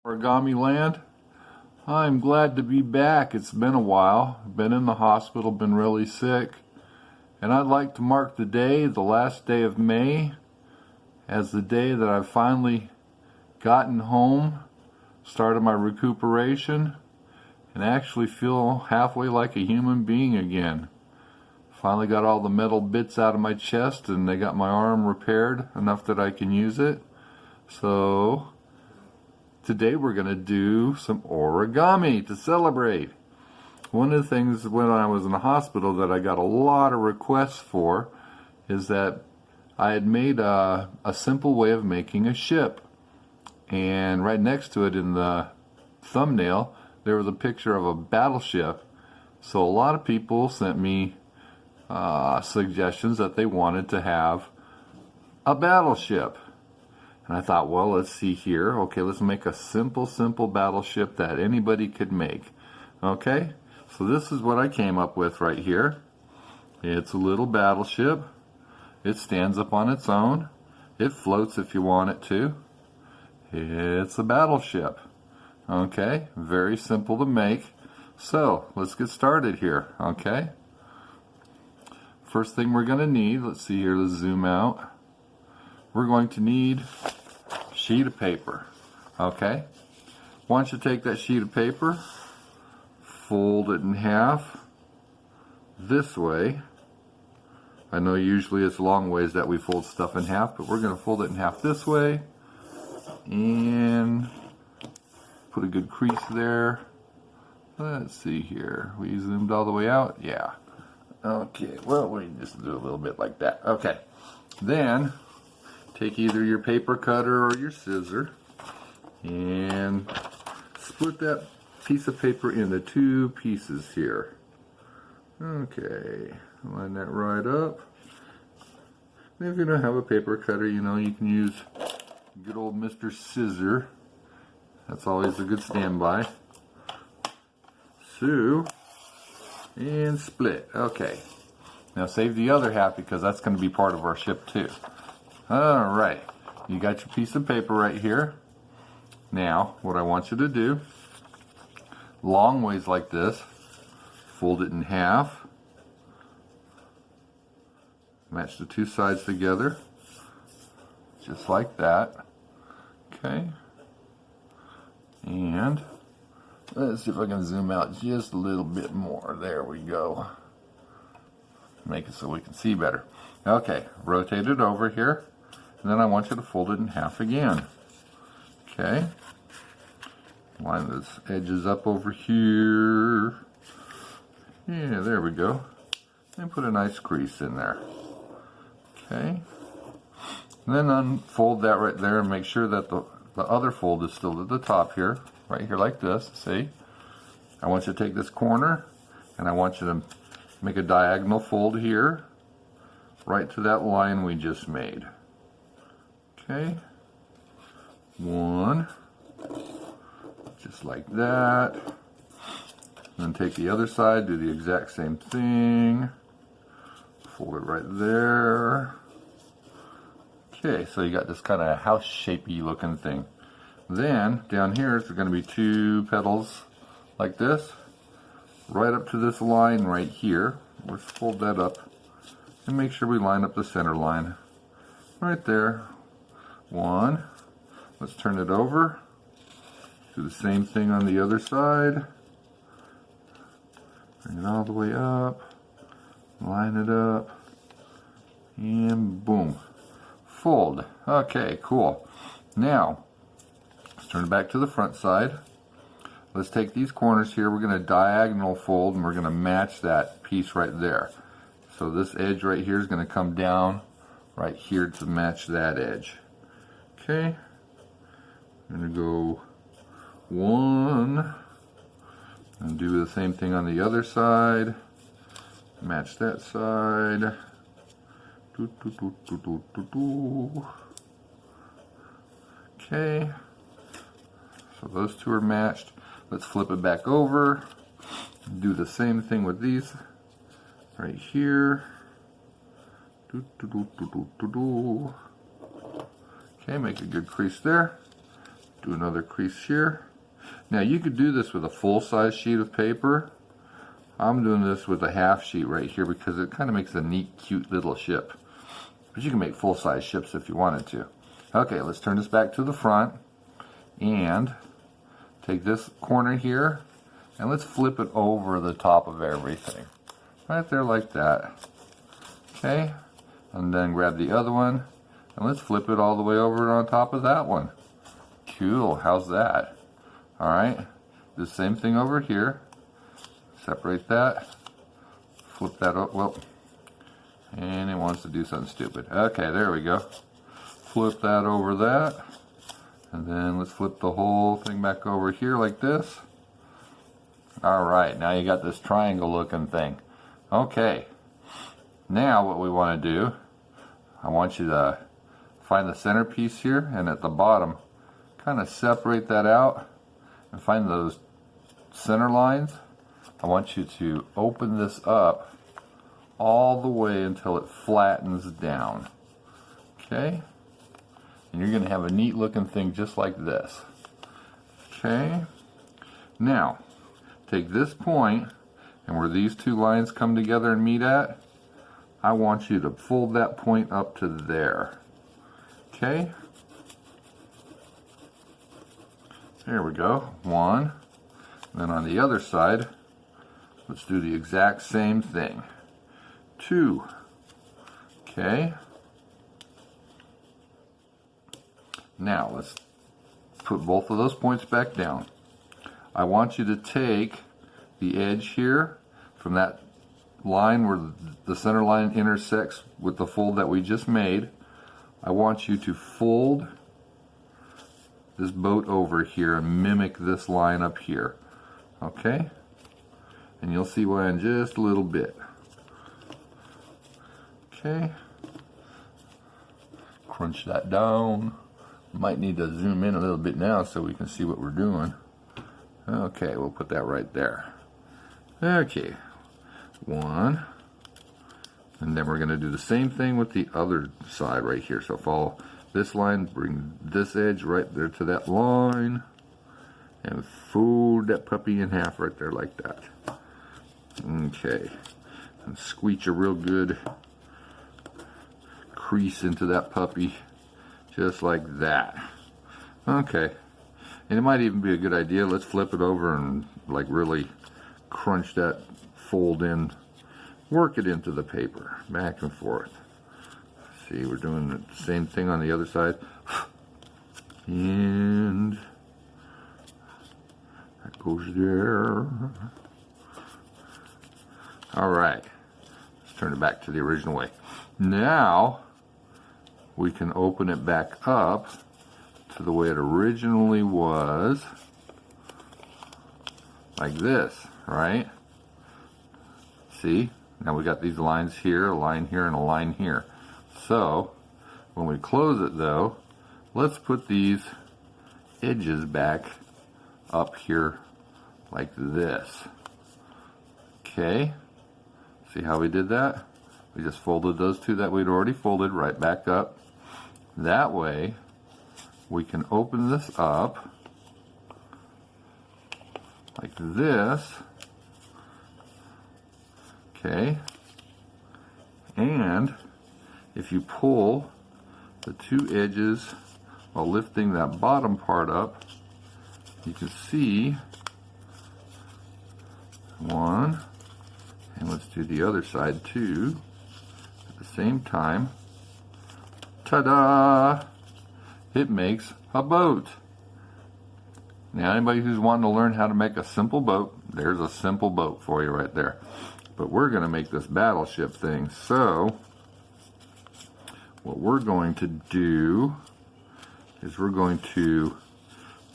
Origami land. I'm glad to be back. It's been a while. Been in the hospital, been really sick. And I'd like to mark the day, the last day of May, as the day that I've finally gotten home, started my recuperation, and actually feel halfway like a human being again. Finally got all the metal bits out of my chest and they got my arm repaired enough that I can use it. So today we're going to do some origami to celebrate. One of the things when I was in the hospital that I got a lot of requests for is that I had made a simple way of making a ship. And right next to it in the thumbnail there was a picture of a battleship. So a lot of people sent me suggestions that they wanted to have a battleship. And I thought, well, let's see here. Okay, let's make a simple battleship that anybody could make. Okay, so this is what I came up with right here. It's a little battleship. It stands up on its own. It floats if you want it to. It's a battleship. Okay, very simple to make. So let's get started here. Okay, first thing we're going to need, let's see here, let's zoom out. We're going to need a sheet of paper. Okay, once you take that sheet of paper, fold it in half this way. I know usually it's long ways that we fold stuff in half, but we're going to fold it in half this way and put a good crease there. Let's see here, we zoomed all the way out. Yeah. Okay, well, we just do a little bit like that. Okay, then take either your paper cutter or your scissor and split that piece of paper into two pieces here. Okay, line that right up. And if you don't have a paper cutter, you know, you can use good old Mr. Scissor. That's always a good standby. Sew and split. Okay, now save the other half because that's going to be part of our ship too. Alright, you got your piece of paper right here. Now what I want you to do, long ways like this, fold it in half, match the two sides together just like that. Okay, and let's see if I can zoom out just a little bit more. There we go. Make it so we can see better. Okay, rotate it over here. And then I want you to fold it in half again. Okay. Line those edges up over here. Yeah, there we go. And put a nice crease in there. Okay. And then unfold that right there and make sure that the other fold is still at the top here. Right here like this, see? I want you to take this corner and I want you to make a diagonal fold here, right to that line we just made. Okay, one, just like that. Then take the other side, do the exact same thing. Fold it right there. Okay, so you got this kind of house-shapey looking thing. Then, down here, there's going to be two petals like this, right up to this line right here. Let's fold that up and make sure we line up the center line. Right there. One. Let's turn it over. Do the same thing on the other side. Bring it all the way up. Line it up. And boom. Fold. Okay, cool. Now, let's turn it back to the front side. Let's take these corners here. We're going to diagonal fold and we're going to match that piece right there. So this edge right here is going to come down right here to match that edge. Okay. I'm going to go one and do the same thing on the other side. Match that side. Okay. So those two are matched. Let's flip it back over. Do the same thing with these right here. Okay, make a good crease there. Do another crease here. Now you could do this with a full-size sheet of paper. I'm doing this with a half sheet right here because it kind of makes a neat, cute little ship. But you can make full-size ships if you wanted to. Okay, let's turn this back to the front and take this corner here and let's flip it over the top of everything. Right there like that. Okay, and then grab the other one and let's flip it all the way over on top of that one. Cool, how's that? Alright, the same thing over here. Separate that, flip that up, well, and it wants to do something stupid. Okay, there we go. Flip that over that, and then let's flip the whole thing back over here like this. Alright, now you got this triangle looking thing. Okay, now what we want to do, I want you to find the center piece here, and at the bottom, kind of separate that out, and find those center lines. I want you to open this up all the way until it flattens down. Okay? And you're going to have a neat looking thing just like this. Okay? Now, take this point, and where these two lines come together and meet at, I want you to fold that point up to there. Okay? There we go. One. And then on the other side, let's do the exact same thing. Two. Okay. Now let's put both of those points back down. I want you to take the edge here from that line where the center line intersects with the fold that we just made. I want you to fold this boat over here and mimic this line up here. Okay? And you'll see why in just a little bit. Okay. Crunch that down. Might need to zoom in a little bit now so we can see what we're doing. Okay, we'll put that right there. Okay. One. And then we're going to do the same thing with the other side right here. So follow this line, bring this edge right there to that line, and fold that puppy in half right there like that. Okay, and squeeze a real good crease into that puppy, just like that. Okay, and it might even be a good idea, let's flip it over and like really crunch that fold in, work it into the paper, back and forth. See, we're doing the same thing on the other side. And that goes there. Alright, let's turn it back to the original way. Now, we can open it back up to the way it originally was. Like this, right? See? Now we got these lines here, a line here, and a line here. So, when we close it though, let's put these edges back up here like this. Okay? See how we did that? We just folded those two that we'd already folded right back up. That way, we can open this up like this. Okay? And if you pull the two edges while lifting that bottom part up, you can see one, and let's do the other side too at the same time. Ta-da! It makes a boat. Now anybody who's wanting to learn how to make a simple boat, there's a simple boat for you right there. But we're going to make this battleship thing, so what we're going to do is we're going to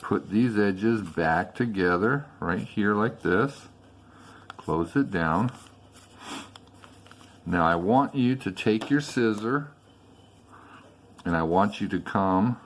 put these edges back together right here like this. Close it down. Now I want you to take your scissor and I want you to come,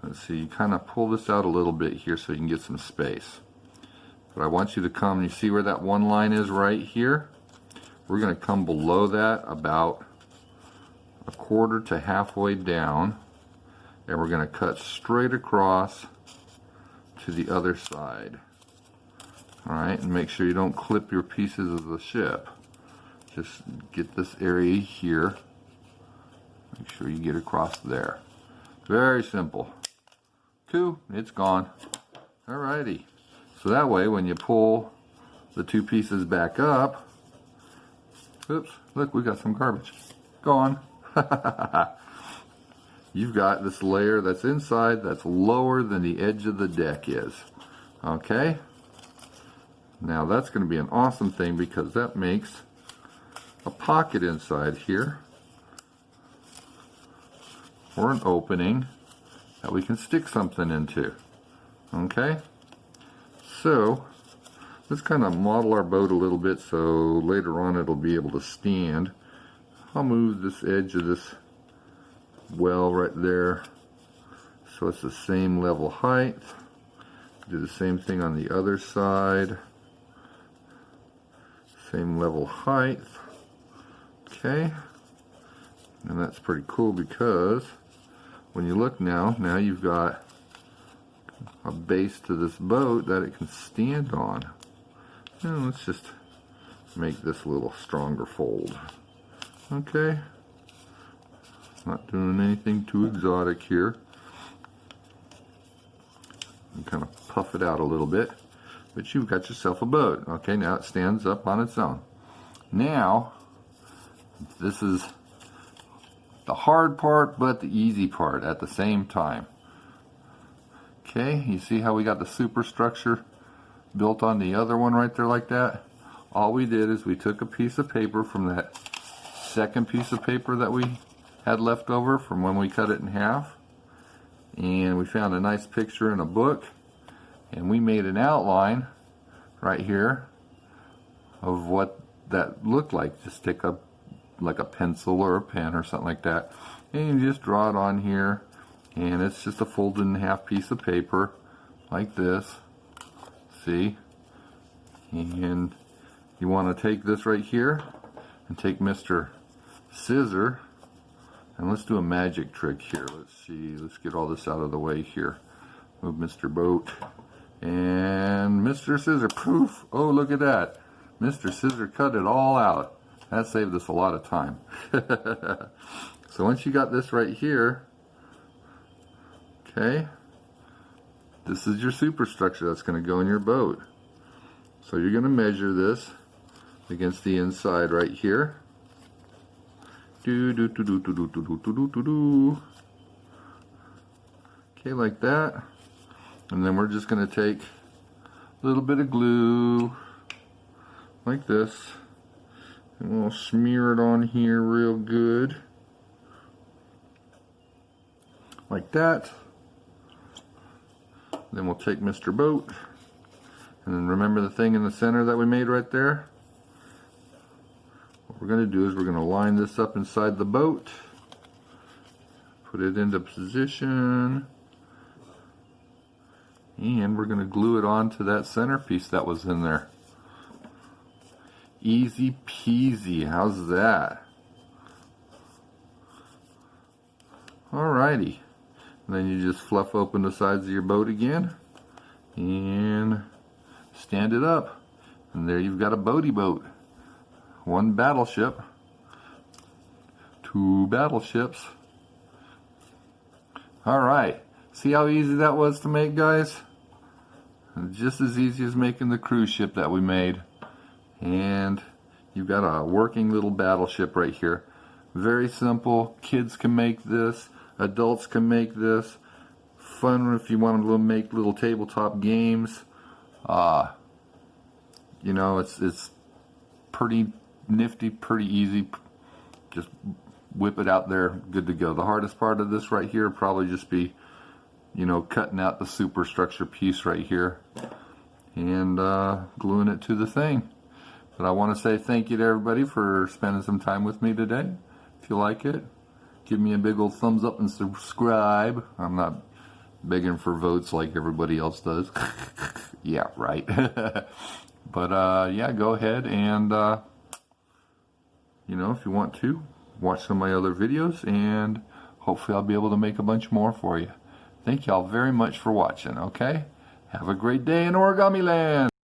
let's see, kind of pull this out a little bit here so you can get some space. But I want you to come, you see where that one line is right here? We're going to come below that about a quarter to halfway down, and we're going to cut straight across to the other side. Alright, and make sure you don't clip your pieces of the ship. Just get this area here. Make sure you get across there. Very simple. It's gone. Alrighty. So that way when you pull the two pieces back up, oops, look, we got some garbage. Gone. You've got this layer that's inside that's lower than the edge of the deck is. Okay? Now that's going to be an awesome thing because that makes a pocket inside here, or an opening that we can stick something into. Okay? So let's kind of model our boat a little bit so later on it'll be able to stand. I'll move this edge of this well right there so it's the same level height. Do the same thing on the other side. Same level height. Okay. And that's pretty cool because when you look now you've got a base to this boat that it can stand on. And let's just make this a little stronger fold. Okay. Not doing anything too exotic here. And kind of puff it out a little bit. But you've got yourself a boat. Okay, now it stands up on its own. Now, this is the hard part, but the easy part at the same time. Okay, you see how we got the superstructure built on the other one right there like that? All we did is we took a piece of paper from that second piece of paper that we had left over from when we cut it in half, and we found a nice picture in a book, and we made an outline right here of what that looked like. Just take a like a pencil or a pen or something like that, and you just draw it on here, and it's just a folded in half piece of paper like this. See? And you want to take this right here and take Mr. Scissor, and let's do a magic trick here. Let's see, let's get all this out of the way here. Move Mr. Boat and Mr. Scissor. Poof! Oh, look at that. Mr. Scissor cut it all out. That saved us a lot of time. So once you got this right here, okay, this is your superstructure that's going to go in your boat. So you're going to measure this against the inside right here. Okay, like that. And then we're just going to take a little bit of glue like this, and we'll smear it on here real good like that. Then we'll take Mr. Boat, and then remember the thing in the center that we made right there? What we're going to do is we're going to line this up inside the boat, put it into position, and we're going to glue it onto that centerpiece that was in there. Easy peasy, how's that? Alrighty. And then you just fluff open the sides of your boat again and stand it up. And there you've got a boaty boat. One battleship. Two battleships. Alright. See how easy that was to make, guys? Just as easy as making the cruise ship that we made. And you've got a working little battleship right here. Very simple. Kids can make this. Adults can make this. Fun if you want to make little tabletop games. You know, it's pretty nifty, pretty easy. Just whip it out there, good to go. The hardest part of this right here would probably just be, you know, cutting out the superstructure piece right here and gluing it to the thing. But I want to say thank you to everybody for spending some time with me today. If you like it, give me a big old thumbs up and subscribe. I'm not begging for votes like everybody else does. Yeah, right. But yeah, go ahead and, you know, if you want to, watch some of my other videos, and hopefully I'll be able to make a bunch more for you. Thank y'all very much for watching, okay? Have a great day in Origami Land.